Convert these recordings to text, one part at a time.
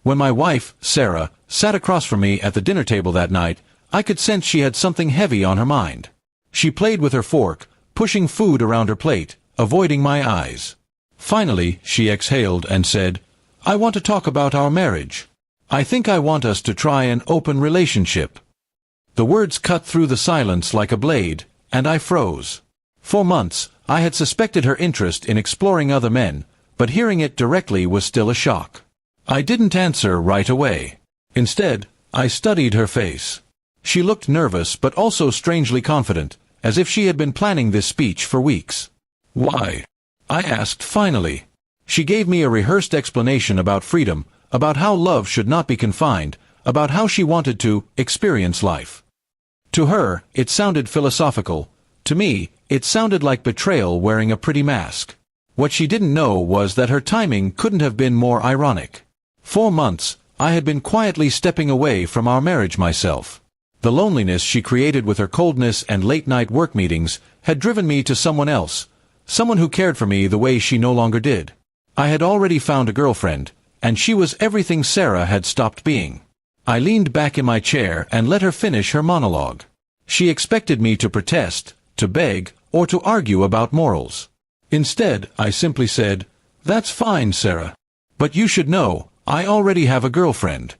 When my wife, Sarah, sat across from me at the dinner table that night, I could sense she had something heavy on her mind. She played with her fork, pushing food around her plate, avoiding my eyes. Finally, she exhaled and said, "I want to talk about our marriage. I think I want us to try an open relationship." The words cut through the silence like a blade, and I froze. For months, I had suspected her interest in exploring other men, but hearing it directly was still a shock. I didn't answer right away. Instead, I studied her face. She looked nervous but also strangely confident, as if she had been planning this speech for weeks. "Why?" I asked finally. She gave me a rehearsed explanation about freedom, about how love should not be confined, about how she wanted to experience life. To her, it sounded philosophical. To me, it sounded like betrayal wearing a pretty mask. What she didn't know was that her timing couldn't have been more ironic. For months, I had been quietly stepping away from our marriage myself. The loneliness she created with her coldness and late-night work meetings had driven me to someone else, someone who cared for me the way she no longer did. I had already found a girlfriend, and she was everything Sarah had stopped being. I leaned back in my chair and let her finish her monologue. She expected me to protest, to beg, or to argue about morals. Instead, I simply said, "That's fine, Sarah. But you should know, I already have a girlfriend."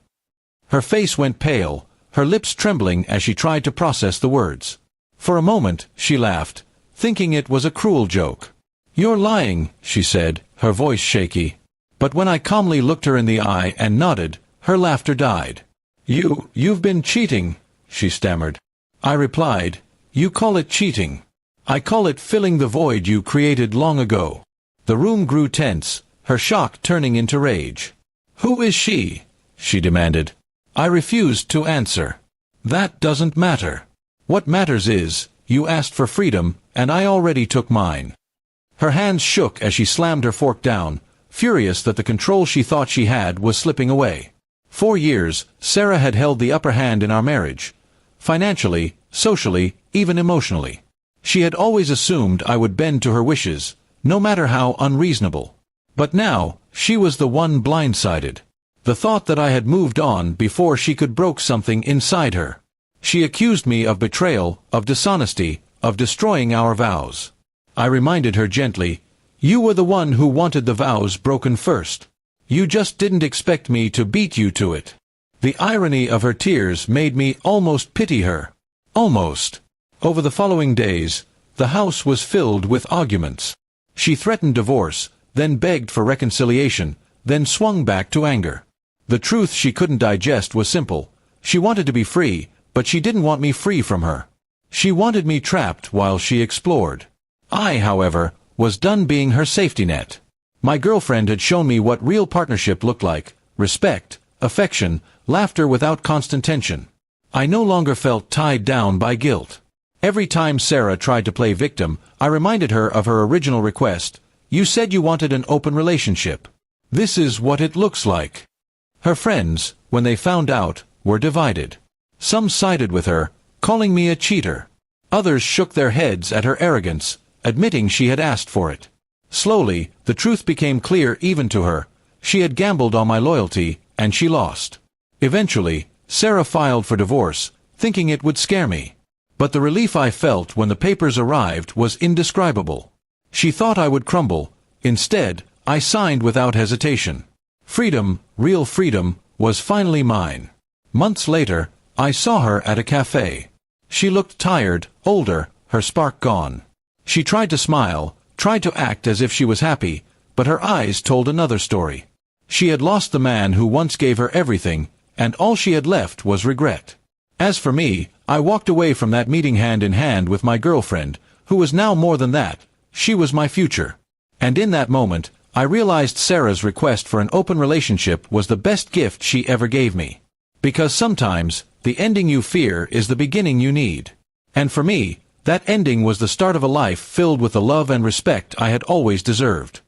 Her face went pale, her lips trembling as she tried to process the words. For a moment, she laughed, thinking it was a cruel joke. "You're lying," she said, her voice shaky. But when I calmly looked her in the eye and nodded, her laughter died. You've been cheating," she stammered. I replied, "You call it cheating. I call it filling the void you created long ago." The room grew tense, her shock turning into rage. "Who is she?" she demanded. I refused to answer. "That doesn't matter. What matters is, you asked for freedom, and I already took mine." Her hands shook as she slammed her fork down, furious that the control she thought she had was slipping away. For years, Sarah had held the upper hand in our marriage. Financially, socially, even emotionally. She had always assumed I would bend to her wishes, no matter how unreasonable. But now, she was the one blindsided. The thought that I had moved on before she could broke something inside her. She accused me of betrayal, of dishonesty, of destroying our vows. I reminded her gently, "You were the one who wanted the vows broken first. You just didn't expect me to beat you to it." The irony of her tears made me almost pity her. Almost. Over the following days, the house was filled with arguments. She threatened divorce, then begged for reconciliation, then swung back to anger. The truth she couldn't digest was simple. She wanted to be free, but she didn't want me free from her. She wanted me trapped while she explored. I, however, was done being her safety net. My girlfriend had shown me what real partnership looked like: respect, affection, laughter without constant tension. I no longer felt tied down by guilt. Every time Sarah tried to play victim, I reminded her of her original request. "You said you wanted an open relationship. This is what it looks like." Her friends, when they found out, were divided. Some sided with her, calling me a cheater. Others shook their heads at her arrogance, admitting she had asked for it. Slowly, the truth became clear even to her. She had gambled on my loyalty, and she lost. Eventually, Sarah filed for divorce, thinking it would scare me. But the relief I felt when the papers arrived was indescribable. She thought I would crumble. Instead, I signed without hesitation. Freedom, real freedom, was finally mine. Months later, I saw her at a cafe. She looked tired, older, her spark gone. She tried to smile, tried to act as if she was happy, but her eyes told another story. She had lost the man who once gave her everything, and all she had left was regret. As for me, I walked away from that meeting hand in hand with my girlfriend, who was now more than that. She was my future. And in that moment, I realized Sarah's request for an open relationship was the best gift she ever gave me. Because sometimes, the ending you fear is the beginning you need. And for me, that ending was the start of a life filled with the love and respect I had always deserved.